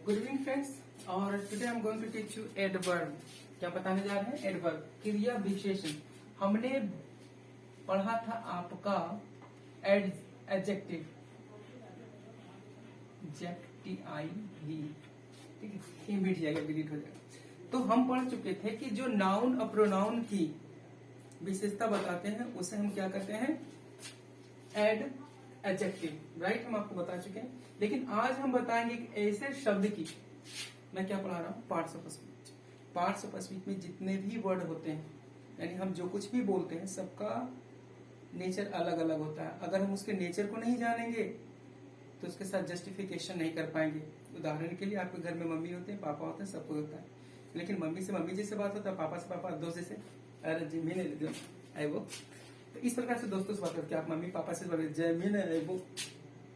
Good evening friends, और today I am going to teach you adverb. क्या बताने जा रहे हैं? एडवर्ब, क्रिया विशेषण। हमने पढ़ा था आपका एडजेक्टिव, जेक्टिव, ठीक है, ये मिट जाएगा, डिलीट हो जाएगा। तो हम पढ़ चुके थे कि जो नाउन और प्रोनाउन की विशेषता बताते हैं उसे हम क्या करते हैं? Ad adjective, right. हम आपको बता चुके हैं, लेकिन आज हम बताएंगे एक ऐसे शब्द की। मैं क्या पढ़ा रहा हूँ? Parts of speech. Parts of speech में जितने भी वर्ड होते हैं, यानी हम जो कुछ भी बोलते हैं, सबका नेचर अलग अलग होता है। अगर हम उसके नेचर को नहीं जानेंगे तो उसके साथ जस्टिफिकेशन नहीं कर पाएंगे। उदाहरण के लिए, आपके घर में मम्मी होते हैं, पापा होते हैं, सब कुछ होता है, लेकिन मम्मी से मम्मी जैसे बात होता है, पापा से पापा, दोस्त जैसे अरे जी मैंने आई वो। तो इस प्रकार से दोस्तों से बात करते हैं। आप मम्मी पापा से बात जय मीन वो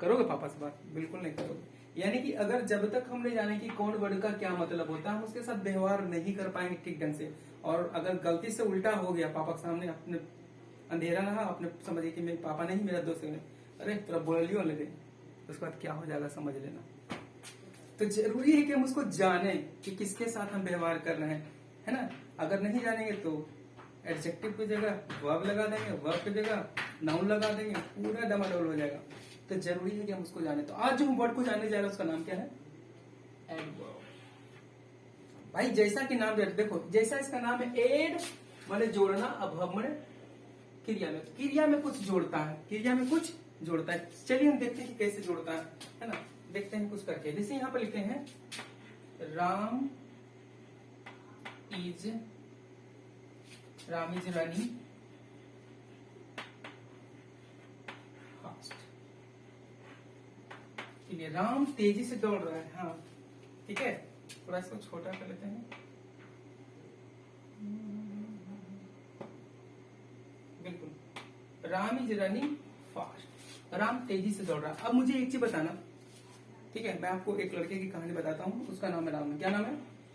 करोगे? पापा से बात बिल्कुल नहीं करोगे। यानी कि अगर जब तक हम नहीं जाने कि कौन वर्ड का क्या मतलब होता है, हम उसके साथ व्यवहार नहीं कर पाएंगे ठीक ढंग से। और अगर गलती से उल्टा हो गया, पापा के सामने अपने अंधेरा रहा, आपने समझे कि मेरे पापा नहीं मेरा दोस्त है, अरे तेरा बोल लियो लगे, उसके बाद क्या हो जाएगा समझ लेना। तो जरूरी है कि हम उसको जाने कि किसके साथ हम व्यवहार कर रहे हैं, है ना। अगर नहीं जानेंगे तो एडजेक्टिव की जगह वर्ब लगा देंगे, वर्ब की जगह नाउन लगा देंगे, पूरा डमाडोल हो जाएगा। तो जरूरी है कि हम उसको जाने। तो आज जो हम वर्ड को जानने जा रहे हैं उसका नाम क्या है? एडवर्ब। भाई जैसा कि नाम देखो, जैसा इसका नाम है एड माने जोड़ना, अभव माने क्रिया में कुछ जोड़ता है, क्रिया में कुछ जोड़ता है। चलिए हम देखते हैं कि कैसे जोड़ता है ना। देखते हैं कुछ करके। जैसे यहाँ पर लिखे हैं राम इज रनिंग फास्ट। ठीक है, राम तेजी से दौड़ रहा है। हाँ ठीक है, थोड़ा इसको छोटा कर लेते हैं। बिल्कुल, Ram is running fast, Ram तेजी से दौड़ रहा है। अब मुझे एक चीज बताना, ठीक है, मैं आपको एक लड़के की कहानी बताता हूँ। उसका नाम है राम। क्या नाम है?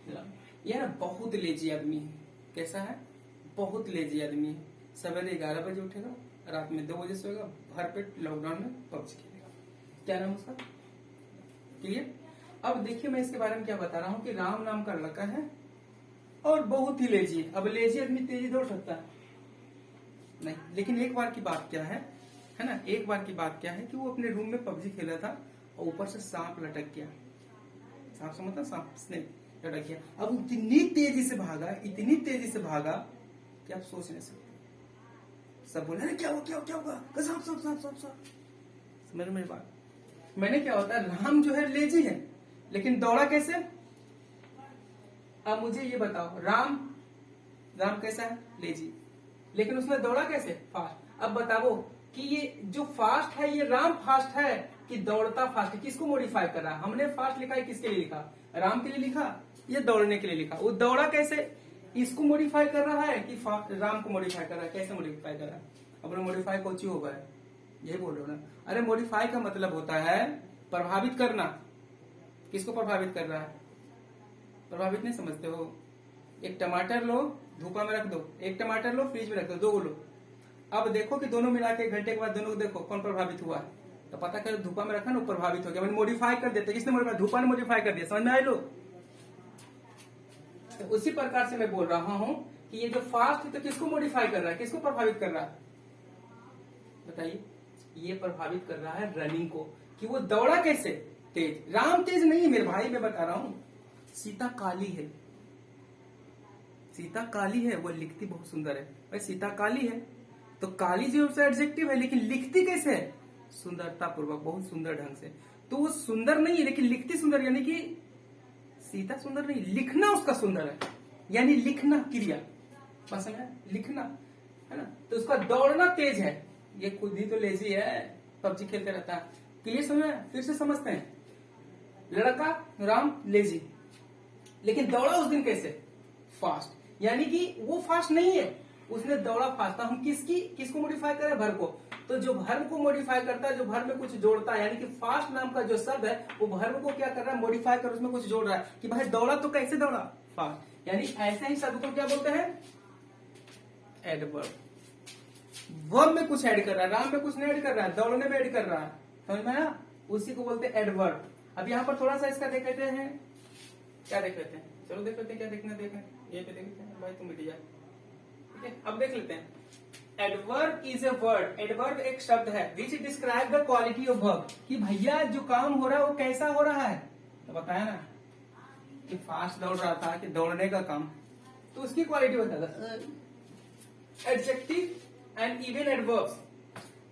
राम। यह ना बहुत लेजी आदमी है। कैसा है? बहुत लेजी आदमी है। सवेरे 11 बजे उठेगा, रात में 2 बजे सोएगा, भर पेट लॉकडाउन में पबजी खेलेगा। क्या नाम उसका? क्लियर? अब देखिए मैं इसके बारे में क्या बता रहा हूँ कि राम नाम का लड़का है और बहुत ही लेजी है। अब लेजी आदमी तेजी दौड़ सकता है? नहीं। लेकिन एक बार की बात क्या है ना, एक बार की बात क्या है कि वो अपने रूम में पबजी खेल रहा था और ऊपर से सांप लटक गया। सांप से मतलब सांप, स्नेक लटक गया। अब इतनी तेजी से भागा, इतनी तेजी से भागा कि आप सोच नहीं सकते। सब बोले अरे क्या हुआ, क्या हुआ, क्या हुआ? सांप सांप सांप सांप सांप। समझ मेरी बात? मैंने क्या होता है, राम जो है लेजी है, लेकिन दौड़ा कैसे? अब मुझे ये बताओ, राम कैसा है? लेजी, लेकिन उसने दौड़ा कैसे? फास्ट। अब बताओ कि ये जो फास्ट है, ये राम फास्ट है कि दौड़ता फास्ट है? किसको मॉडिफाई कर रहा है? हमने फास्ट लिखा है, किसके लिए लिखा? राम के लिए लिखा, ये दौड़ने के लिए लिखा। वो दौड़ा कैसे? इसको मॉडिफाई कर रहा है कि राम को मॉडिफाई कर रहा है? कैसे मॉडिफाई कर रहा है? अपने मॉडिफाई कोची होगा, यही बोल रहे हो ना। अरे मॉडिफाई का मतलब होता है प्रभावित करना। किसको प्रभावित कर रहा है? प्रभावित नहीं समझते हो? एक टमाटर लो, धूपा में रख दो, एक टमाटर लो, फ्रिज में रख दो, 2 लो। अब देखो कि दोनों मिला के 1 घंटे के बाद दोनों को देखो कौन प्रभावित हुआ है। तो पता कर, धूपा में रखा ना, प्रभावित हो गया। मैंने मॉडिफाई कर देते। किसने मॉडिफाई? धूपा ने मॉडिफाई कर दिया। समझ में आए लो? तो उसी प्रकार से मैं बोल रहा हूं कि ये जो फास्ट है तो किसको मॉडिफाई कर रहा है, किसको प्रभावित कर रहा है? बताइए। ये प्रभावित कर रहा है रनिंग को, कि वो दौड़ा कैसे? तेज। राम तेज नहीं मेरे भाई, मैं बता रहा हूं। सीता काली है, सीता काली है, वो लिखती बहुत सुंदर है। भाई सीता काली है तो काली जो है एडजेक्टिव है, लेकिन लिखती कैसे है? सुंदरता पूर्वक, बहुत सुंदर ढंग से। तो वो सुंदर नहीं है लेकिन लिखती सुंदर, यानी कि सीता सुंदर नहीं, लिखना उसका सुंदर है। यानी लिखना क्रिया पसंद है, लिखना, है ना। तो उसका दौड़ना तेज है। ये खुद ही तो लेजी है, पबजी खेलते रहता है। क्लियर समझ में? फिर से समझते हैं। लड़का राम लेजी, लेकिन दौड़ा उस दिन कैसे? फास्ट। यानी कि वो फास्ट नहीं है, उसने दौड़ा फास्ट था। हम किसको मॉडिफाई करें? भर को। तो जो भर्व को मॉडिफाई करता है, जो भर्व में कुछ जोड़ता है, यानी कि फास्ट नाम का जो शब्द है वो भर्व को क्या कर रहा है? मॉडिफाई कर उसमें कुछ जोड़ रहा है कि भाई दौड़ा तो कैसे दौड़ा? फास्ट। यानी ऐसे ही शब्द को क्या बोलते हैं? एडवर्ब। वर्ब में कुछ ऐड कर रहा है, राम में कुछ नहीं ऐड कर रहा है, दौड़ने में ऐड कर रहा है। समझ में आया? उसी को बोलते हैं एडवर्ब। अब यहाँ पर थोड़ा सा इसका देख लेते हैं, क्या देख लेते हैं, चलो देख लेते हैं, क्या देखना देखें, ये पे देखते हैं भाई, तुम मिट जा, ठीक है। अब देख लेते हैं, adverb is a word, adverb एक शब्द है विच describe the quality of work, कि भैया जो काम हो रहा है वो कैसा हो रहा है, तो बताया ना कि फास्ट दौड़ रहा था, कि दौड़ने का काम, तो उसकी क्वालिटी बताता। एडजेक्टिव एंड इवन एडवर्ब्स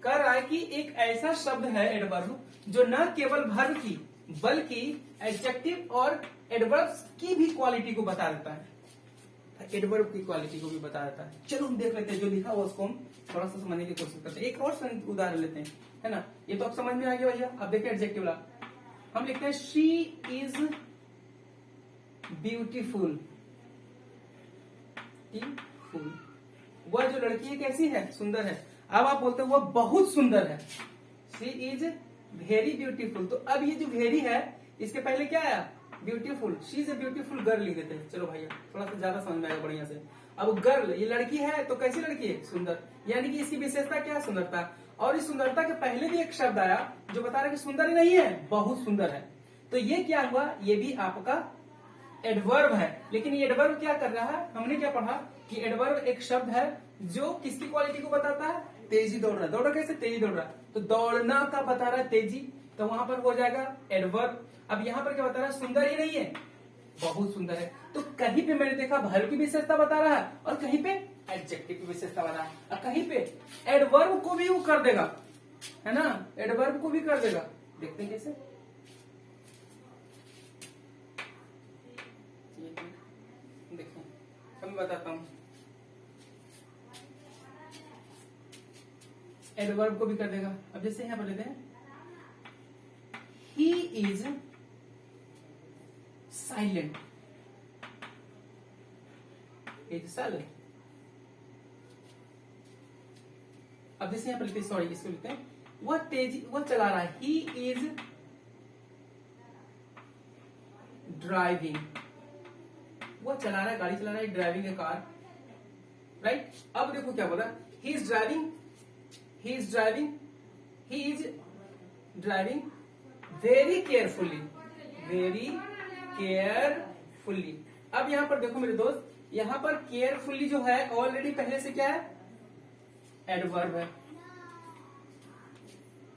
कर रहा है कि एक ऐसा शब्द है एडवर्ब जो न केवल वर्ब की बल्कि एडजेक्टिव और एडवर्ब्स की भी क्वालिटी को बता देता है, एडवर्ब की क्वालिटी को भी बता देता है। चलो हम देख लेते हैं, जो लिखा हुआ उसको हम थोड़ा सा समझने की कोशिश करते हैं। एक और उदाहरण लेते हैं, है ना, ये तो अब समझ में आ गया भैया। अब देखिए एडजेक्टिव ला, हम लिखते हैं शी इज ब्यूटीफुल, वह जो लड़की है कैसी है, सुंदर है। अब आप बोलते हैं वह बहुत सुंदर है, शी इज वेरी ब्यूटीफुल। तो अब ये जो वेरी है इसके पहले क्या आया, beautiful, she is a beautiful girl लिख देते हैं। चलो भैया थोड़ा सा ज्यादा समझ में आएगा बढ़िया से। अब गर्ल, ये लड़की है तो कैसी लड़की है, सुंदर, यानी कि इसकी विशेषता क्या है, सुंदरता। और इस सुंदरता के पहले भी एक शब्द आया जो बता रहा है कि सुंदर ही नहीं है, बहुत सुंदर है। तो ये क्या हुआ, ये भी आपका एडवर्ब है। लेकिन ये एडवर्ब क्या कर रहा है, हमने क्या पढ़ा कि एडवर्ब एक शब्द है जो किसकी क्वालिटी को बताता है, तेजी दौड़ रहा है। दौड़ कैसे, तेजी दौड़ रहा है, तो दौड़ना का बता रहा है तेजी, तो वहां पर हो जाएगा एडवर्ब। अब यहाँ पर क्या बता रहा है, सुंदर ही नहीं है, बहुत सुंदर है। तो कहीं पे मैंने देखा वर्ब की विशेषता बता रहा है और कहीं पे एडजेक्टिव की विशेषता बता रहा है, और कहीं पे एडवर्ब को भी वो कर देगा, है ना, एडवर्ब को भी कर देगा। देखते हैं कैसे, देखिए अब मैं बताता हूं, एडवर्ब को भी कर देगा। अब जैसे यहां पर लेते हैं, he is silent, is silent. अब जैसे यहां पर लिखते हैं, सॉरी इसको लिखते हैं, वह तेजी, वह चला रहा है, ही इज ड्राइविंग, वो चला रहा है, गाड़ी चला रहा है, ड्राइविंग ए कार, राइट। अब देखो क्या बोला, he is driving, he is driving, he is driving very carefully, very carefully. अब यहां पर देखो मेरे दोस्त, यहां पर केयरफुली जो है ऑलरेडी पहले से क्या है, एडवर्ब है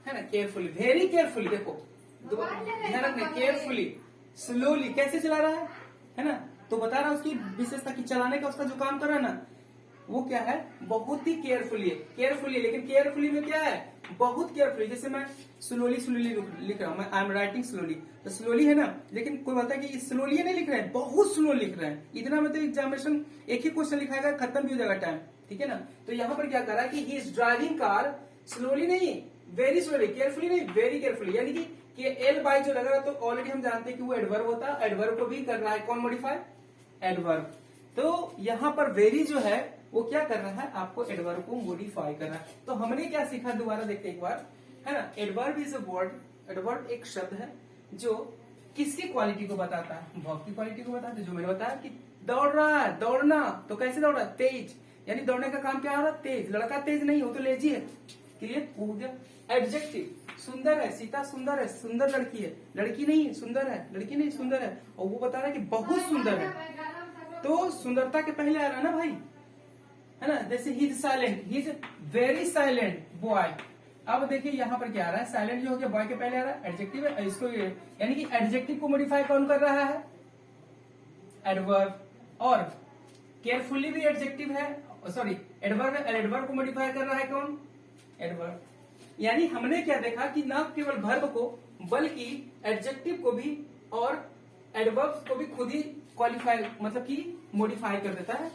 ना, केयरफुली, वेरी केयरफुली। देखो ध्यान रखना, केयरफुली, स्लोली कैसे चला रहा है ना, तो बता रहा है उसकी विशेषता की चलाने का उसका जो काम कर रहा है ना वो क्या है, बहुत ही केयरफुली है, केयरफुली है। लेकिन केयरफुली में क्या है, बहुत केयरफुली। जैसे मैं स्लोली स्लोली लिख रहा हूँ, मैं आई एम राइटिंग स्लोली, तो स्लोली है ना, लेकिन कोई बोलता है कि स्लोली नहीं लिख रहे हैं, बहुत स्लो लिख रहे हैं। इतना मतलब एग्जामिनेशन एक ही क्वेश्चन लिखाएगा, खत्म भी हो जाएगा टाइम, ठीक है ना। तो यहाँ पर क्या कर रहा है कि he is driving car slowly नहीं, वेरी स्लोली, केयरफुली नहीं, वेरी केयरफुली, यानी कि एल बाई जो लग रहा है, तो ऑलरेडी हम जानते हैं कि वो एडवर्ब होता है, एडवर्ब को भी कर रहा है कौन, मॉडिफाई, एडवर्ब। तो यहाँ पर वेरी जो है वो क्या कर रहा है, आपको एडवर्ब को मॉडिफाई कर रहा है। तो हमने क्या सीखा, दोबारा देखते एक बार, है ना। Adverb is a word, adverb एक शब्द है जो किसकी क्वालिटी को बताता है, वर्ब की क्वालिटी को बताता है। जो मैंने बताया कि दौड़ रहा है, दौड़ना, तो कैसे दौड़ रहा है, तेज, यानी दौड़ने का काम क्या आ रहा है, तेज। लड़का तेज नहीं, वो तो लेजी है, क्लियर हो गया। एडजेक्टिव, सुंदर है, सीता सुंदर है, सुंदर लड़की है, लड़की नहीं सुंदर है, लड़की नहीं सुंदर है, और वो बता रहा है कि बहुत सुंदर है, तो सुंदरता के पहले आ रहा है ना भाई, है ना। जैसे he is silent, he is very silent boy. अब देखिए यहाँ पर क्या आ रहा है, साइलेंट जो हो गया, बॉय के पहले आ रहा है, एडजेक्टिव है, इसको यानी कि एडजेक्टिव को मॉडिफाई कौन कर रहा है, एडवर्ब। और केयरफुली भी एडजेक्टिव है, सॉरी एडवर्ब है, एडवर्ब को मॉडिफाई कर रहा है कौन, एडवर्ब। यानी हमने क्या देखा कि न केवल वर्ब को बल्कि एडजेक्टिव को भी और एडवर्ब को भी खुद ही क्वालिफाई, मतलब कि मॉडिफाई कर देता है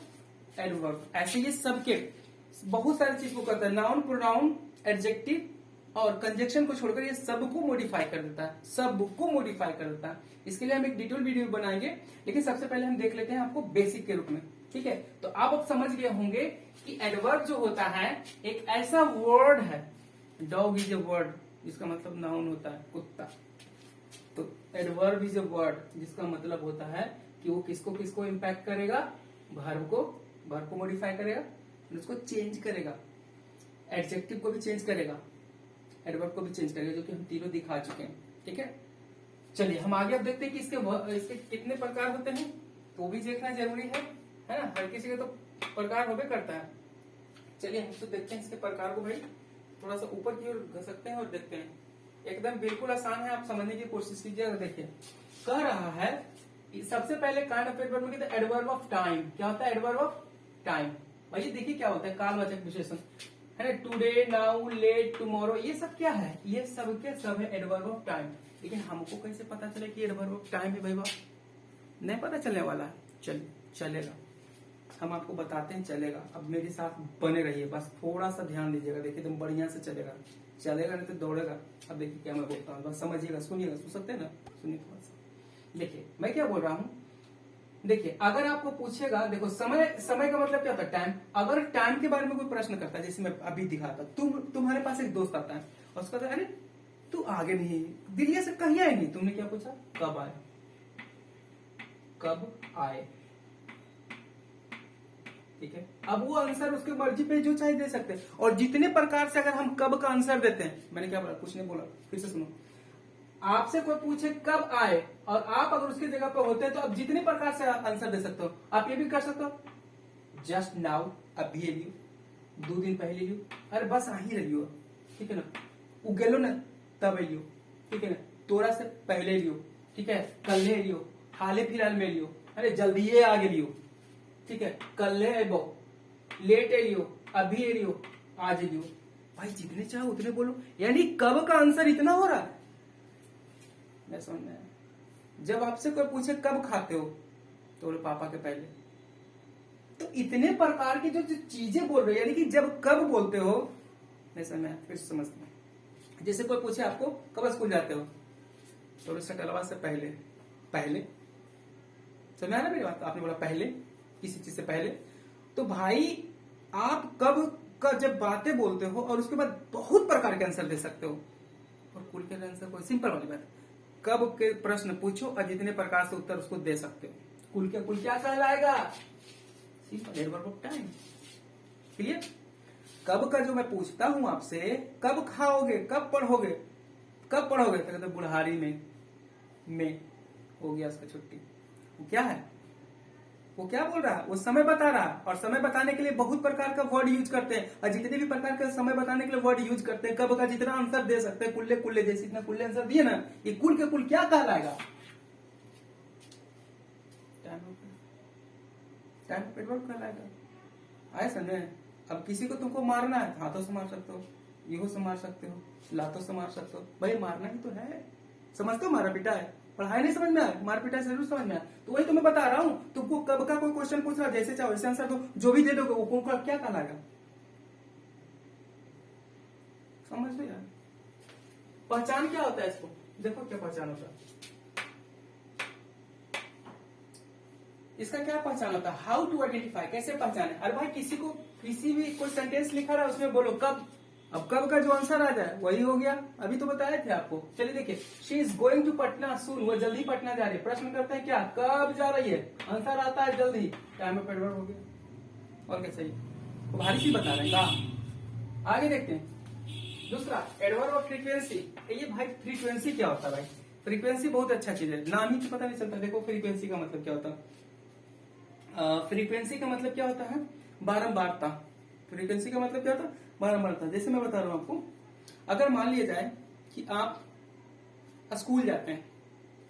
एडवर्ब। ऐसे ये सबके बहुत सारी चीज को करता है, नाउन, प्रोनाउन, एडजेक्टिव और कंजक्शन को छोड़कर ये सबको मॉडिफाई कर देता है, सबको मॉडिफाई कर देता है। इसके लिए हम एक डिटेल वीडियो बनाएंगे, लेकिन सबसे पहले हम देख लेते हैं आपको बेसिक के रूप में, ठीक है। तो आप अब समझ गए होंगे कि एडवर्ब जो होता है एक ऐसा वर्ड है, डॉग इज ए वर्ड जिसका मतलब नाउन होता है, कुत्ता। तो एडवर्ब इज ए वर्ड जिसका मतलब होता है कि वो किसको किसको इम्पैक्ट करेगा, वर्ब को मॉडिफाई करेगा, उसको चेंज करेगा, एडजेक्टिव को भी चेंज करेगा, एडवर्ब को भी चेंज करेगा, जो कि हम तीनों दिखा चुके हैं, ठीक है। चलिए हम आगे अब देखते हैं कि इसके कितने प्रकार होते हैं, तो भी देखना जरूरी है ना। हर किसी का तो प्रकार होबे करता है। चलिए हम तो देखते हैं इसके प्रकार को भाई, थोड़ा सा ऊपर की ओर घसकते हैं और देखते हैं। एकदम बिल्कुल आसान है, आप समझने की कोशिश कीजिए। देखिए कह रहा है सबसे पहले काइंड ऑफ एडवर्ब में एडवर्ब ऑफ टाइम। क्या होता है एडवर्ब ऑफ टाइम? भाई देखिए क्या होता है, कालवाचक विशेषण है ना। टुडे, नाउ, लेट, टुमारो, ये सब क्या है? ये सब के सब है एडवर्ब ऑफ टाइम। लेकिन हमको कैसे पता चले कि एडवर्ब ऑफ टाइम है? भाई नहीं पता चलने वाला। चलिए चलेगा, हम आपको बताते हैं, चलेगा। अब मेरे साथ बने रहिए, बस थोड़ा सा ध्यान दीजिएगा। देखिए तुम बढ़िया से चलेगा नहीं तो दौड़ेगा। अब देखिए क्या मैं बोलता हूँ, बस समझिएगा, सुनिएगा। सुन सकते हैं ना? सुनिए थोड़ा सा। देखिए मैं क्या बोल रहा हूँ। देखिए अगर आपको पूछेगा, देखो समय का मतलब क्या होता है? टाइम। अगर टाइम के बारे में कोई प्रश्न करता है, जैसे मैं अभी दिखाता, तुम्हारे पास एक दोस्त आता है और उसका कहता है, अरे तू आगे नहीं, दिल्ली से कहीं आए नहीं। तुमने क्या पूछा? कब आए? कब आए? ठीक है। अब वो आंसर उसके मर्जी पे जो चाहे दे सकते हैं। और जितने प्रकार से अगर हम कब का आंसर देते हैं, मैंने क्या बोला, कुछ नहीं बोला, फिर से सुनो। आपसे कोई पूछे कब आए और आप अगर उसकी जगह पे होते तो आप जितने प्रकार से आंसर दे सकते हो। आप ये भी कर सकते हो, जस्ट नाउ, अभी लियो, 2 दिन पहले लियो, अरे बस आ ही रहियो, ठीक है ना, उगेलो ना तब लियो, ठीक है ना, तोरा से पहले लियो, ठीक है, कल लियो, हाल फिलहाल में लियो, अरे जल्दी आगे लियो, ठीक है, कल एबो, लेट लियो, अभी लियो, आज लियो। भाई जितने चाहो उतने बोलो, यानी कब का आंसर इतना हो रहा है। मैं समझ में आया। जब आपसे कोई पूछे कब खाते हो, तो बोले पापा के पहले। तो इतने प्रकार की जो चीजें बोल रहे हो, यानी कि जब कब बोलते हो, नहीं समझ में आया, फिर समझते हैं। जैसे कोई पूछे आपको कब स्कूल जाते हो, तो सकलवा से पहले। पहले समझ में आ रहा मेरी बात? आपने बोला पहले, किसी चीज से पहले। तो भाई आप कब का जब बातें बोलते हो और उसके बाद बहुत प्रकार के आंसर दे सकते हो। और कुल के आंसर कोई सिंपल वाली बात, कब के प्रश्न पूछो और जितने प्रकार से उत्तर उसको दे सकते हो। कुल के कुल क्या कहलाएगा? Simple adverb of time. Clear? कब का जो मैं पूछता हूं आपसे, कब खाओगे, कब पढ़ोगे, कब पढ़ोगे, तो कहते बुढ़ारी में हो गया उसका छुट्टी। वो क्या है? वो क्या बोल रहा है? वो समय बता रहा है। और समय बताने के लिए बहुत प्रकार का वर्ड यूज करते हैं, और जितने भी प्रकार का समय बताने के लिए वर्ड यूज करते हैं, कब का जितना आंसर दे सकते हैं, कुल्ले कुल्ले जैसे इतना कुल्ले आंसर दिए ना, ये कुल के कुल क्या कहलाएगा? टाइम एडवर्ब कहलाएगा। आए समझे? अब किसी को तुमको मारना है, हाथों से मार सकते हो, इहो से मार सकते हो, लातों से मार सकते हो। भाई मारना ही तो है। समझते हो? मारा पिटा है, पढ़ाई नहीं समझ में आया, मार पिटाई से जरूर समझ में आया। तो वही तो मैं बता रहा हूँ, तुमको कब का कोई क्वेश्चन पूछ रहा है, जैसे चाहो वैसे आंसर दो, जो भी दे दोगे वो कौन का क्या कहलाएगा? समझ में यार? पहचान क्या होता है इसको? देखो क्या पहचान होता है इसका, क्या पहचान होता है? हाउ टू आइडेंटिफाई, कैसे पहचाने? अरे भाई किसी को किसी भी कोई सेंटेंस लिखा रहा है, उसमें बोलो कब। अब कब का जो आंसर आ जाए वही हो गया। अभी तो बताए थे आपको। चलिए देखिए, she is going to Patna soon, वो जल्दी पटना जा रही है। प्रश्न करते हैं क्या? कब जा रही है? आंसर आता है जल्दी, टाइम ऑफ एडवर्ब हो गया। और क्या सही? वो भारी सी बता रहे हैं का। आगे देखते हैं दूसरा, एडवर्ब ऑफ फ्रीक्वेंसी। ये भाई फ्रीक्वेंसी क्या होता है? भाई फ्रीक्वेंसी बहुत अच्छा चीज है, नाम ही पता नहीं चलता। देखो फ्रीक्वेंसी का मतलब क्या होता है? फ्रीक्वेंसी का मतलब क्या होता है? बारंबारता। फ्रीक्वेंसी का मतलब क्या होता है? बारंबारता। जैसे मैं बता रहा हूं आपको, अगर मान लिया जाए कि आप स्कूल जाते हैं,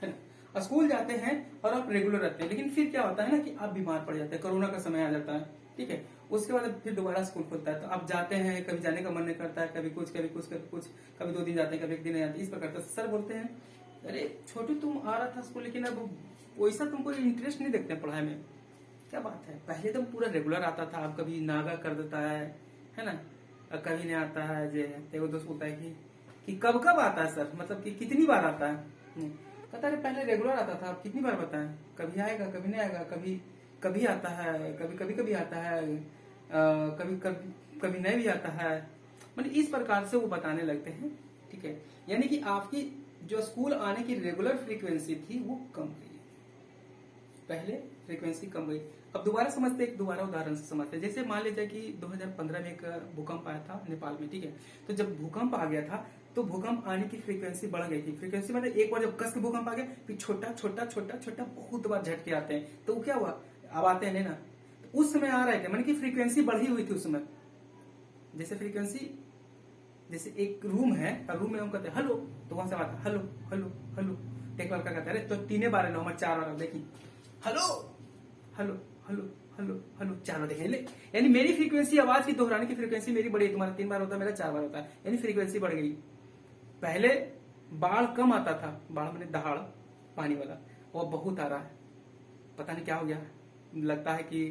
है ना, स्कूल जाते हैं और आप रेगुलर रहते हैं, लेकिन फिर क्या होता है ना कि आप बीमार पड़ जाते हैं, कोरोना का समय आ जाता है, ठीक है, उसके बाद फिर दोबारा स्कूल खुलता है, तो आप जाते हैं, कभी जाने का मन नहीं करता है, कभी कुछ कभी कुछ कभी कुछ, कभी 2 दिन जाते हैं, कभी 1 दिन नहीं जाते, इस प्रकार। सर बोलते हैं, अरे छोटू तुम आ रहा था स्कूल, लेकिन अब वैसा तुमको इंटरेस्ट नहीं देखते पढ़ाई में। क्या बात है? पहले तो पूरा रेगुलर आता था, आप कभी नागा कर देता है ना, कभी नहीं आता है। जो दोस्त बोलता है कि कब कब आता है सर, मतलब कि कितनी बार आता है? कहता है पहले रेगुलर आता था, अब कितनी बार बताएं? कभी आएगा, कभी नहीं आएगा, कभी कभी आता है, कभी आता है, कभी कभी नहीं भी आता है। मतलब इस प्रकार से वो बताने लगते हैं, ठीक है। यानी कि आपकी जो स्कूल आने की रेगुलर फ्रीक्वेंसी थी वो कम गई, पहले फ्रीक्वेंसी कम गई। अब दोबारा समझते, एक दोबारा उदाहरण से समझते हैं। जैसे मान लीजिए कि 2015 में एक भूकंप आया था नेपाल में, ठीक है। तो जब भूकंप आ गया था तो भूकंप आने की फ्रीक्वेंसी बढ़ गई थी। फ्रीक्वेंसी मतलब एक बार जब कस के भूकंप आ गया, फिर छोटा छोटा छोटा छोटा बहुत बार झटके आते हैं, तो क्या हुआ, अब आते हैं नहीं ना, तो उस समय आ रहा है, मैंने की फ्रीक्वेंसी बढ़ी हुई थी उस समय। जैसे फ्रीक्वेंसी, जैसे एक रूम है और रूम में हम कहते हैं हेलो, तो वहां से आता हेलो हेलो हेलो, एक बार क्या कहता है, तो 3 बार लो, हमारे 4 बार देखिए hello hello hello hello hello, 4 बार देखें, यानी मेरी फ्रीक्वेंसी, आवाज की दोहराने की फ्रीक्वेंसी मेरी बढ़ी, तुम्हारा 3 बार होता है, मेरा 4 बार होता है, यानी फ्रीक्वेंसी बढ़ गई। पहले बाढ़ कम आता था, बाढ़ मैंने दहाड़ पानी वाला, वो बहुत आ रहा है, पता नहीं क्या हो गया, लगता है कि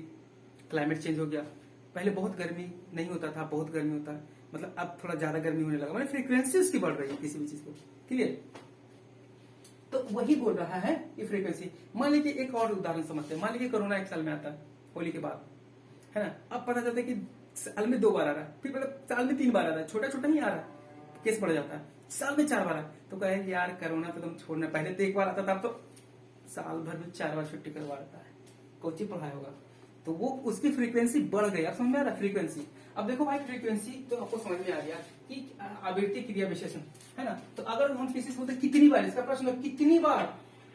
क्लाइमेट चेंज हो गया। पहले बहुत गर्मी नहीं होता था, बहुत गर्मी होता है, मतलब अब थोड़ा ज्यादा गर्मी होने लगा, मतलब फ्रीक्वेंसी उसकी बढ़ रही है किसी भी चीज को, क्लियर। तो वही बोल रहा है ये फ्रीक्वेंसी। मान लीजिए एक और उदाहरण समझते हैं, मान लीजिए कोरोना एक साल में आता है, होली के बाद, है ना, अब पता चलता है कि साल में 2 बार आ रहा है, फिर मतलब साल में 3 बार आ रहा है, छोटा छोटा नहीं आ रहा है, केस बढ़ जाता है, साल में 4 बार है, तो कहे यार कोरोना तो तुम छोड़ना, पहले तो 1 बार आता था, अब तो साल भर में 4 बार छुट्टी करवा देता है, कोची पढ़ाया होगा, तो वो उसकी फ्रीक्वेंसी बढ़ गई। आप समझ में आ रहा है फ्रीक्वेंसी। अब देखो भाई फ्रीक्वेंसी तो आपको समझ में आ गया कि आवृत्ति क्रिया विशेषण, है ना, तो अगर हम किसी से बोलते कितनी बार, इसका प्रश्न है कितनी बार,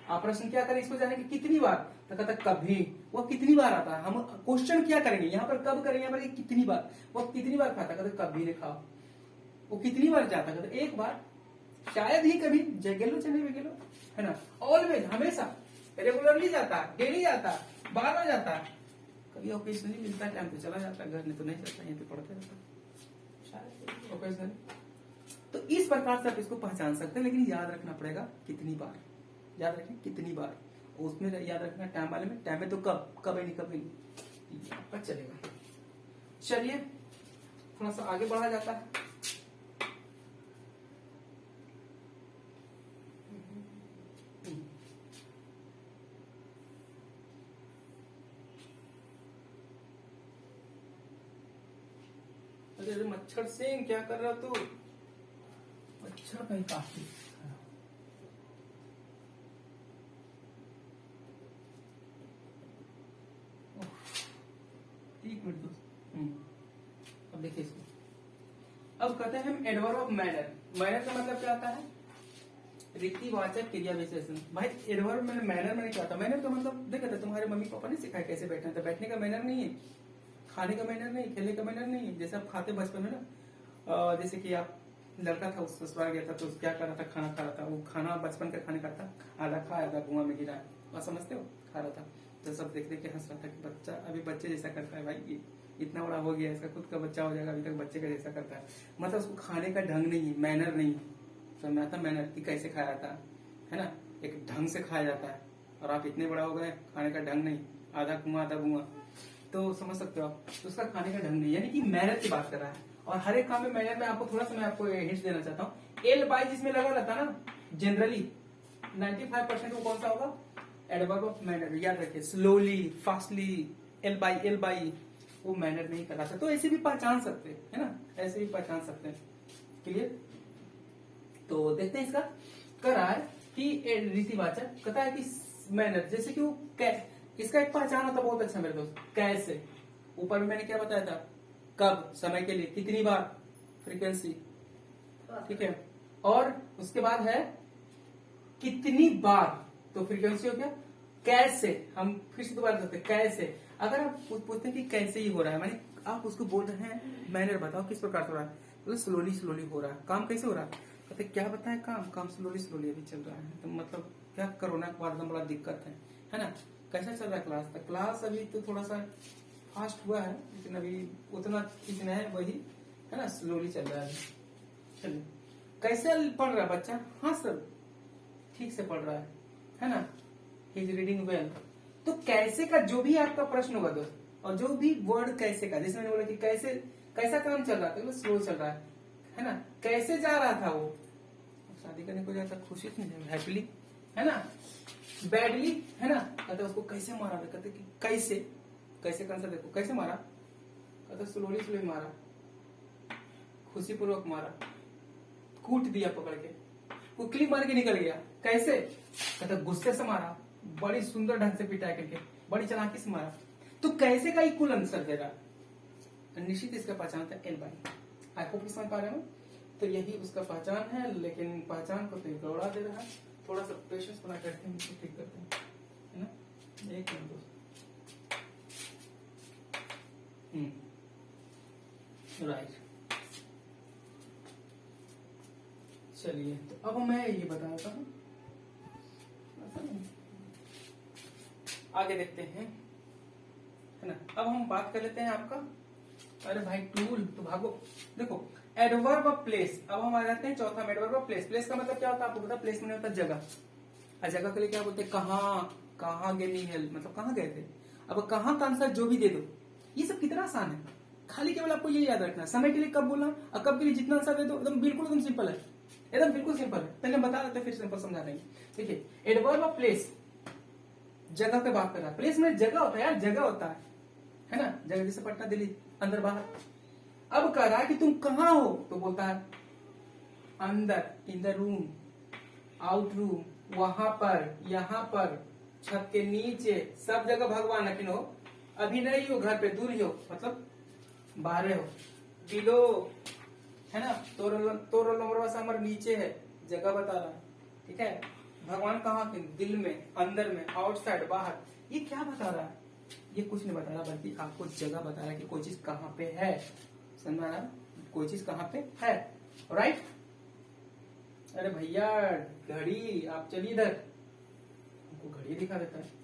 आप प्रश्न क्या करें इसको जाने की कितनी बार, तो कहता कभी, वो कितनी बार आता है, हम क्वेश्चन क्या करेंगे यहाँ पर, कब करेंगे, यहाँ पर कितनी बार, वो कितनी बार खाता, कहते कभी ने खाओ, वो कितनी बार जाता, कहते 1 बार, शायद ही कभी जगेलो चले गेलो, है ना, ऑलवेज हमेशा, रेगुलरली जाता, डेली जाता, बार बार जाता, कभी ओकेजनली मिलता है टाइम तो चला जाता, घर में तो नहीं जाता, यहीं पे पढ़ते रहता, शायद ओकेजनली। तो इस प्रकार से आप इसको पहचान सकते हैं, लेकिन याद रखना पड़ेगा कितनी बार, याद रखें कितनी बार, उसमें याद रखना टाइम वाले में, टाइम में तो कब नहीं आपका चलेगा। चलिए थोड़ा सा आगे बढ़ा जाता है। अरे मच्छर सिंह क्या कर रहा तू, मच्छर कहीं काफी, एक मिनट दोस्त। अब देखिए इसको, अब कहते हैं हम एडवर्ब ऑफ मैनर। मैनर का मतलब क्या होता है, रीतिवाचक क्रिया विशेषण। भाई एडवर्ब में मैनर में क्या होता है, मैनर का मतलब देखा था तुम्हारे मम्मी पापा ने सिखाया कैसे बैठना था, बैठने का मैनर नहीं है, खाने का मैनर नहीं, खेलने का मैनर नहीं है, जैसे आप खाते बचपन में ना, जैसे कि आप लड़का था, उस ससुराल गया था, तो क्या कर रहा था, खाना खा रहा था, वो खाना बचपन का खाने का था, आधा खा आधा कुआं में गिरा, आप समझते हो, खा रहा था, तो सब देख देख के हंस रहा था कि बच्चा अभी बच्चे जैसा करता है, भाई ये इतना बड़ा हो गया, इसका खुद का बच्चा हो जाएगा, अभी तक बच्चे का जैसा करता है, मतलब उसको खाने का ढंग नहीं है, मैनर नहीं है, समझ आता मैनर की कैसे खाया जाता है ना, एक ढंग से खाया जाता है, और आप इतने बड़ा हो गए, खाने का ढंग नहीं, आधा कुआं आधा कुआं, तो समझ सकते हो आप, तो उसका खाने का ढंग नहीं, यानी कि मैनर की बात कर रहा है। और हर एक काम में मैनर में आपको थोड़ा सा मैं आपको हिंट देना चाहता हूँ, एल बाई जिसमें लगा रहता है ना जनरली 95% वो कौन सा होगा, एडवर्ब ऑफ मैनर, याद रखिए, स्लोली फास्टली, एल बाई वो मैनर नहीं कराता, तो ऐसे भी पहचान सकते हैं, है ना, ऐसे भी पहचान सकते हैं, क्लियर। तो देखते हैं इसका करा है कि रीतिवाचक, कहता है कि मैनर, जैसे कि वो इसका एक पहचान होता बहुत अच्छा मेरे दोस्त, कैसे, ऊपर में मैंने क्या बताया था, कब, समय के लिए, कितनी बार, फ्रीक्वेंसी, ठीक है, और उसके बाद है कितनी बार, तो फ्रीक्वेंसी हो गया, कैसे, हम फिर से दोबारा करते हैं, कैसे, अगर आप पूछते हैं कि कैसे ही हो रहा है, मानी आप उसको बोल रहे हैं मैनर बताओ किस प्रकार से हो रहा है, तो स्लोली स्लोली हो रहा है, काम कैसे हो रहा है, कहते क्या बताए, काम स्लोली स्लोली अभी चल रहा है, तो मतलब क्या, कोरोना के बाद बड़ा दिक्कत है ना, कैसा चल रहा है क्लास, तक क्लास अभी तो थोड़ा सा फास्ट हुआ है, लेकिन अभी उतना ठीक नहीं है, वही है ना, स्लोली चल रहा है। चलिए कैसे पढ़ रहा है बच्चा, हाँ सर ठीक से पढ़ रहा है ना, ही इज रीडिंग वेल। तो कैसे का जो भी आपका प्रश्न होगा दोस्त, और जो भी वर्ड कैसे का, जैसे मैंने बोला कि कैसे, कैसा काम चल रहा था, स्लो चल रहा है ना, कैसे जा रहा था वो, शादी करने को जाता, खुशी से नहीं, हैप्पीली, है ना, बैडली, है ना, कहते उसको कैसे मारा, कहते कि कैसे कौन सा देखो, कैसे मारा, कहते स्लोली स्लोली मारा, खुशी पूर्वक मारा, कूट दिया पकड़ के, कुकली मार के निकल गया, कैसे, कहते गुस्से से मारा, बड़ी सुंदर ढंग से पिटाई करके, बड़ी चालाकी से मारा, तो कैसे का इक्वल आंसर देगा, निश्चित इसका पहचान था एल बाई। आई होप समझ पा रहे हो। तो यही उसका पहचान है, लेकिन पहचान को तो गड़बड़ा दे रहा है। थोड़ा सा पेशेंस बना करके हम इसको ठीक करते हैं, है ना। एक मिनट दोस्त। राइट, चलिए तो अब मैं ये बताता हूँ, आगे देखते हैं, है ना। अब हम बात कर लेते हैं आपका, अरे भाई टूल तो भागो। देखो एडवर्ब ऑफ प्लेस, अब हम आ जाते हैं चौथा में, एडवर्ब ऑफ प्लेस। प्लेस का मतलब क्या होता है आपको पता है? प्लेस में होता है जगह, और जगह के लिए क्या बोलते हैं? कहाँ गए नीहल, मतलब कहाँ गए थे। अब कहाँ का आंसर जो भी दे दो, ये सब कितना आसान है, खाली केवल आपको ये याद रखना समय के लिए कब बोलना और कब के लिए जितना आंसर दे दो, एकदम बिल्कुल एकदम सिंपल है, एकदम बिल्कुल सिंपल है। पहले बता देते फिर सिंपल समझा देंगे। ठीक है, एडवर्ब ऑफ प्लेस जगह पे बात कर रहा है। प्लेस में जगह होता है यार, जगह होता है ना, जगह जैसे पटना दिल्ली अंदर बाहर। अब कह रहा है कि तुम कहाँ हो, तो बोलता है अंदर, in the room, out room, वहां पर, यहाँ पर, छत के नीचे, सब जगह भगवान लेकिन हो, अभी नहीं हो घर पे, दूर ही हो, मतलब बाहर हो, बिलो, है ना, तोरो नंबर समर नीचे है, जगह बता रहा है। ठीक है, भगवान कहाँ के? दिल में, अंदर में, आउटसाइड, बाहर। ये क्या बता रहा है? ये कुछ नहीं बता रहा, बल्कि आपको जगह बता रहा है कि कोई चीज कहाँ पे है। समझ में आ रहा? कोई चीज कहाँ पे है, राइट। अरे भैया घड़ी, आप चलिए इधर, हमको घड़ी दिखा देता है।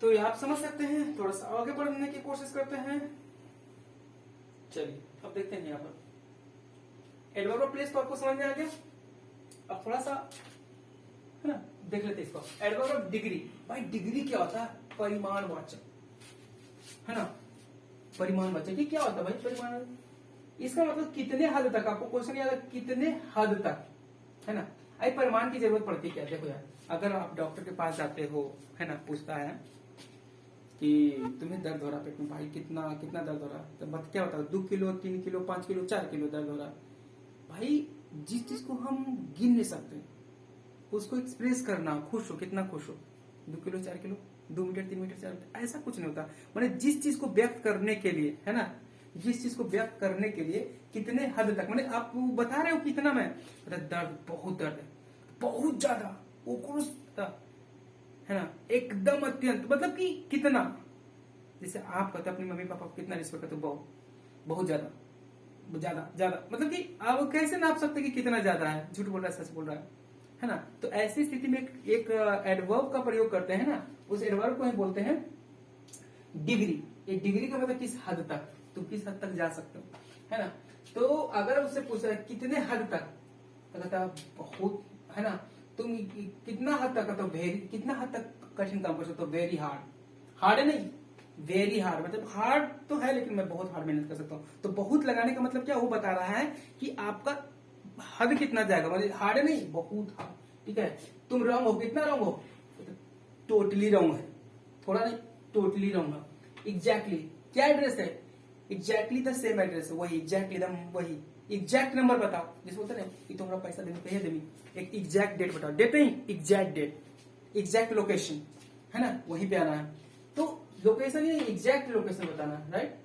तो ये आप समझ सकते हैं, थोड़ा सा आगे बढ़ने की कोशिश करते हैं। चलिए अब देखते हैं यहाँ पर एडवर्ब ऑफ प्लेस, तो आपको समझ में आ गया। अब थोड़ा सा, है ना, देख लेते हैं इसको। एडवर्ब ऑफ डिग्री, भाई डिग्री क्या होता है? परिमाणवाचक, है ना, परिमाणवाचक। ये क्या होता है भाई परिमाण? इसका मतलब कितने हद तक, आपको क्वेश्चन याद है, कितने हद तक, है ना। आई परिमाण की जरूरत पड़ती है क्या? देखो यार, अगर आप डॉक्टर के पास जाते हो, है ना, पूछता है कि तुम्हें दर्द हो रहा पेट में, भाई कितना कितना दर्द हो रहा है, तो क्या होता है? 2 किलो, 3 किलो, 5 किलो, 4 किलो दर्द हो रहा है। भाई जिस चीज को हम गिन नहीं सकते उसको एक्सप्रेस करना, खुश हो, कितना खुश हो, 2 kilo, 4 kilo, 2 metre, 3 metre, 4 metre, ऐसा कुछ नहीं होता। मैंने जिस चीज को व्यक्त करने के लिए, है ना, जिस चीज को व्यक्त करने के लिए कितने हद तक, मैंने आप बता रहे हो कितना, मैं दर्द, बहुत दर्द है, बहुत ज्यादा, है ना, एकदम अत्यंत, मतलब कि कितना। जैसे आप कहते अपनी मम्मी पापा को कितना रिस्पेक्ट करते हो? बहुत, बहुत ज्यादा, ज्यादा ज्यादा, मतलब कि आप कैसे नाप सकते कि कितना ज्यादा है? झूठ बोल रहा है, सच बोल रहा है ना। तो ऐसी स्थिति में एक एडवर्ब का प्रयोग करते हैं ना, उस एडवर्ब को हम बोलते हैं डिग्री। ये डिग्री का मतलब किस हद तक, तुम किस हद तक जा सकते हो, है ना। तो अगर उससे पूछा है कितने हद तक, तो कहता बहुत, है ना, तुम कितना हद तक, तो वेरी, कितना हद तक कठिन काम कर सकते हो? वेरी हार्ड, हार्ड नहीं, वेरी हार्ड, मतलब हार्ड तो है लेकिन मैं बहुत हार्ड मेहनत कर सकता हूँ। तो बहुत लगाने का मतलब क्या, वो बता रहा है कि आपका हद कितना जाएगा, मतलब हार्ड नहीं, बहुत हार्ड। ठीक है, तुम रॉन्ग हो, कितना रॉन्ग हो? टोटली रॉन्ग है, थोड़ा नहीं, टोटली रॉन्ग है। एग्जैक्टली क्या एड्रेस है? एग्जैक्टली द सेम एड्रेस है, वही एग्जैक्टली एकदम वही। एग्जैक्ट नंबर बताओ, जैसे बोलते हैं कि तुम्हारा पैसा देने पे देनी, एक एग्जैक्ट डेट बताओ, डेट नहीं, एग्जैक्ट डेट, एग्जैक्ट लोकेशन, है ना, वहीं पे आना है। तो लोकेशन नहीं, एग्जैक्ट लोकेशन बताना है, राइट।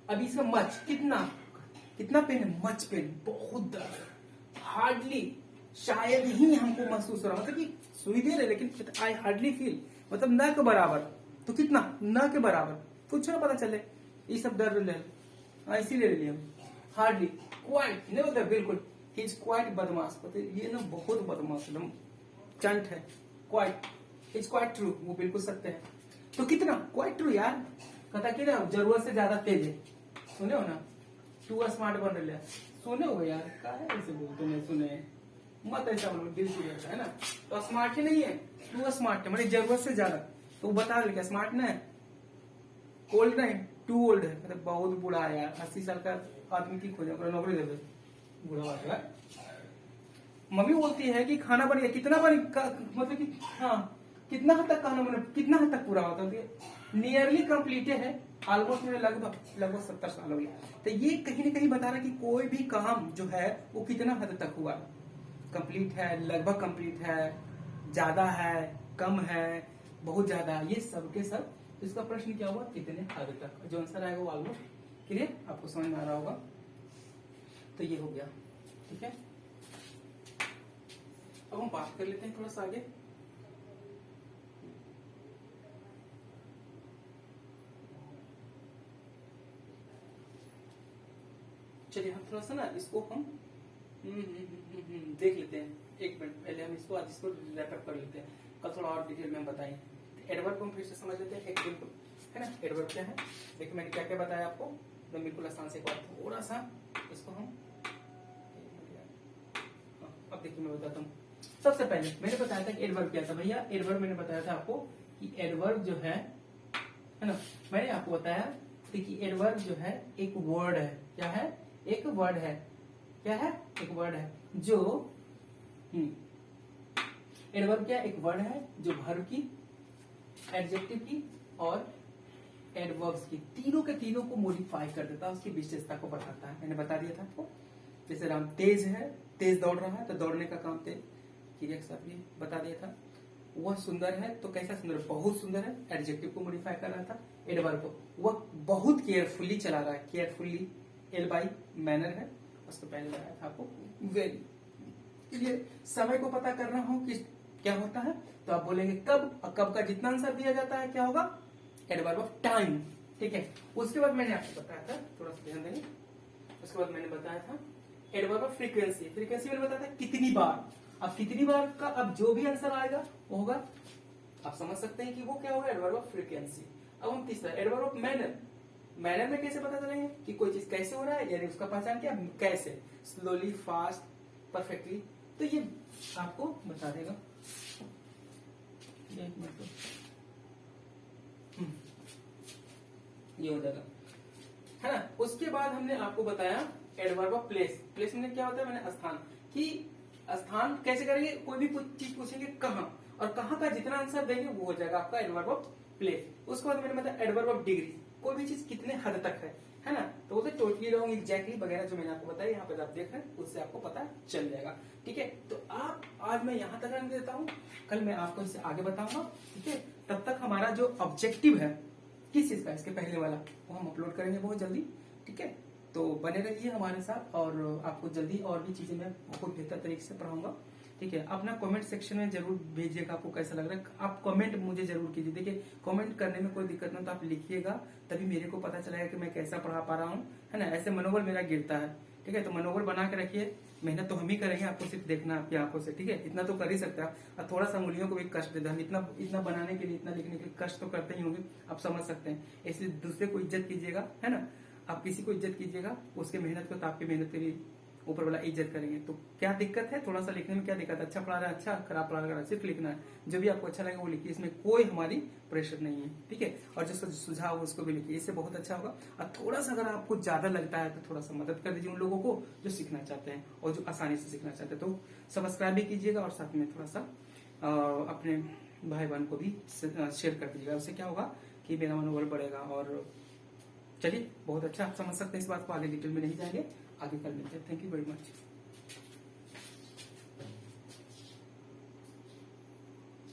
अभी इसका मच, कितना कितना पेन है? मच पेन, बहुत दर्द, हार्डली, शायद ही हमको महसूस हो रहा, मतलब कि सुई दे रहे लेकिन आई हार्डली फील, मतलब न के बराबर। तो कितना? न के बराबर, कुछ ना पता चले, ये सब दर्द ले, इसीलिए ले लिया। हार्डली, क्वाइट नहीं होता, बिल्कुल, ही इज क्वाइट बदमाश, ये ना बहुत बदमाश, एकदम चंट है। क्वाइट, इज क्वाइट ट्रू, वो बिल्कुल सत्य है। तो कितना? क्वाइट ट्रू यार, कहता कि ना जरूरत से ज्यादा तेज है। सुने हो ना, टू स्मार्ट बन रहे, सुने हो यार, क्या ऐसे बोलते नहीं सुने, मत ऐसा बोलो, दिल से है ना। तो स्मार्ट ही नहीं है, टू स्मार्ट है, मतलब जरूरत से ज्यादा। तो वो बता रहे क्या स्मार्ट ना है, ओल्ड नहीं, टू ओल्ड है, मतलब बहुत बूढ़ा है यार, 80 साल का आदमी की खोजा, नौकरी दे दे, बूढ़ा है। मम्मी बोलती है कि खाना बन गया, कितना बन, मतलब कि हाँ, कितना हद तक खाना बने, कितना हद तक पूरा होता है? नियरली कंप्लीटेड है, ऑलमोस्ट मेरे लगभग 70 साल हो गया। तो ये कहीं ना कहीं बता रहा है कि कोई भी काम जो है वो कितना हद तक हुआ, कंप्लीट है, लगभग कंप्लीट है, ज्यादा है, कम है, बहुत ज्यादा, ये सब के सब तो इसका प्रश्न क्या हुआ, कितने हद तक, जो आंसर आएगा वो ऑलमोस्ट क्लियर, आपको समझ में आ रहा होगा। तो ये हो गया, ठीक है। अब हम बात कर लेते हैं थोड़ा सा आगे। चलिए हम थोड़ा सा ना इसको हम देख लेते हैं। एक मिनट पहले हम इसको आज इसको रैपअप कर लेते हैं, कल थोड़ा और डिटेल में बताएं। एडवर्ब को हम फिर से समझ लेते हैं, एक बिल्कुल है ना। एडवर्ब क्या है, देखिए मैंने क्या क्या बताया आपको, मैं बिल्कुल आसान से एक बार थोड़ा सा इसको हम अब देखिए मैं बताता हूँ। सबसे पहले मैंने बताया था कि एडवर्ब क्या था भैया, एडवर्ब मैंने बताया था आपको कि एडवर्ब जो है ना, मैंने आपको बताया कि एडवर्ब जो है एक वर्ड है। क्या है, एक वर्ड है। क्या है, एक वर्ड है जो एडवर्ब क्या, एक वर्ड है जो वर्ब की, एडजेक्टिव की और एडवर्ब्स की तीनों के तीनों को मॉडिफाई कर देता है, उसकी विशेषता को बढ़ाता है। मैंने बता दिया था आपको। जैसे राम तेज है, तेज दौड़ रहा है तो दौड़ने का काम तेज, क्रिया के साथ भी बता दिया था। वह सुंदर है तो कैसा सुंदर, बहुत सुंदर है, एडजेक्टिव को मॉडिफाई कर रहा था। एडवर्ब को वह बहुत केयरफुली चला रहा है, केयरफुली एल बाई मैनर है, उसको पहले लगाया था आपको वेरी। ये समय को पता करना हो कि क्या होता है तो आप बोलेंगे कब, और कब का जितना आंसर दिया जाता है क्या होगा, एडवर्ब ऑफ टाइम, ठीक है। उसके बाद मैंने आपको बताया था, थोड़ा सा ध्यान देंगे, उसके बाद मैंने बताया था एडवर्ब ऑफ फ्रीक्वेंसी। फ्रीक्वेंसी मैंने बताया था कितनी बार, अब कितनी बार का अब जो भी आंसर आएगा वो होगा, आप समझ सकते हैं कि वो क्या होगा, एडवर्ब ऑफ फ्रीक्वेंसी। अब हम तीसरा एडवर्ब ऑफ मैनर। मैनर में कैसे पता चलेंगे कि कोई चीज कैसे हो रहा है, यानी उसका पहचान क्या, कैसे, स्लोली, फास्ट, परफेक्टली, तो ये आपको बता देगा। एक मिनट, ये हो जाएगा है ना। उसके बाद हमने आपको बताया एडवर्ब ऑफ प्लेस। प्लेस में क्या होता है, मैंने स्थान, कि स्थान कैसे करेंगे, कोई भी कुछ चीज पूछेंगे कहाँ, और कहाँ का जितना आंसर देंगे वो हो जाएगा आपका एडवर्ब ऑफ प्लेस। उसके बाद मैंने बताया एडवर्ब ऑफ डिग्री, कोई भी चीज कितने हद तक है ना, तो वो टोटली रॉन्ग, एग्जैक्टली वगैरह जो मैंने आपको बताया, यहाँ पे आप देख रहे हैं उससे आपको पता चल जाएगा, ठीक है। तो आप आज मैं यहाँ तक रहने देता हूँ, कल मैं आपको इससे आगे बताऊंगा, ठीक है। तब तक हमारा जो ऑब्जेक्टिव है किस चीज का, इसके पहले वाला, वो हम अपलोड करेंगे बहुत जल्दी, ठीक है। तो बने रहिए हमारे साथ, और आपको जल्दी और भी चीजें मैं बहुत बेहतर तरीके से पढ़ाऊंगा, ठीक है। अपना कमेंट सेक्शन में जरूर भेजिएगा, आपको कैसा लग रहा है, आप कमेंट मुझे जरूर कीजिए। देखिए कमेंट करने में कोई दिक्कत नहीं, तो आप लिखिएगा, तभी मेरे को पता चलेगा कि मैं कैसा पढ़ा पा रहा हूँ, है ना। ऐसे मनोबल मेरा गिरता है, ठीक है। तो मनोबल बना के रखिए, मेहनत तो हम ही करेंगे, आपको सिर्फ देखना आपकी आंखों से, ठीक है। इतना तो कर ही सकते हैं, और थोड़ा सा उंगलियों को भी कष्ट देता है, इतना बनाने के लिए, इतना लिखने के लिए कष्ट तो करते ही होंगे, आप समझ सकते हैं। ऐसे दूसरे को इज्जत कीजिएगा, है ना, आप किसी को इज्जत कीजिएगा, उसके मेहनत को, तो आपकी मेहनत के भी ऊपर वाला इज्जत करेंगे। तो क्या दिक्कत है, थोड़ा सा लिखने में क्या दिक्कत है, अच्छा पढ़ा रहा है अच्छा, खराब पढ़ा रहा है, सिर्फ लिखना है, जो भी आपको अच्छा लगेगा वो लिखिए, इसमें कोई हमारी प्रेशर नहीं है, ठीक है। और जो सुझाव है उसको भी लिखिए, इससे बहुत अच्छा होगा। और थोड़ा सा अगर आपको ज्यादा लगता है तो थोड़ा सा मदद कर दीजिए उन लोगों को जो सीखना चाहते हैं और जो आसानी से सीखना चाहते हैं। तो सब्सक्राइब भी कीजिएगा, और साथ में थोड़ा सा अपने भाई बहन को भी शेयर कर दीजिएगा, उससे क्या होगा कि मेरा मनोबल बढ़ेगा। और चलिए बहुत अच्छा, आप समझ सकते हैं इस बात को, आगे डिटेल में नहीं जाएंगे, आगे कल मिलते हैं। Thank you very much.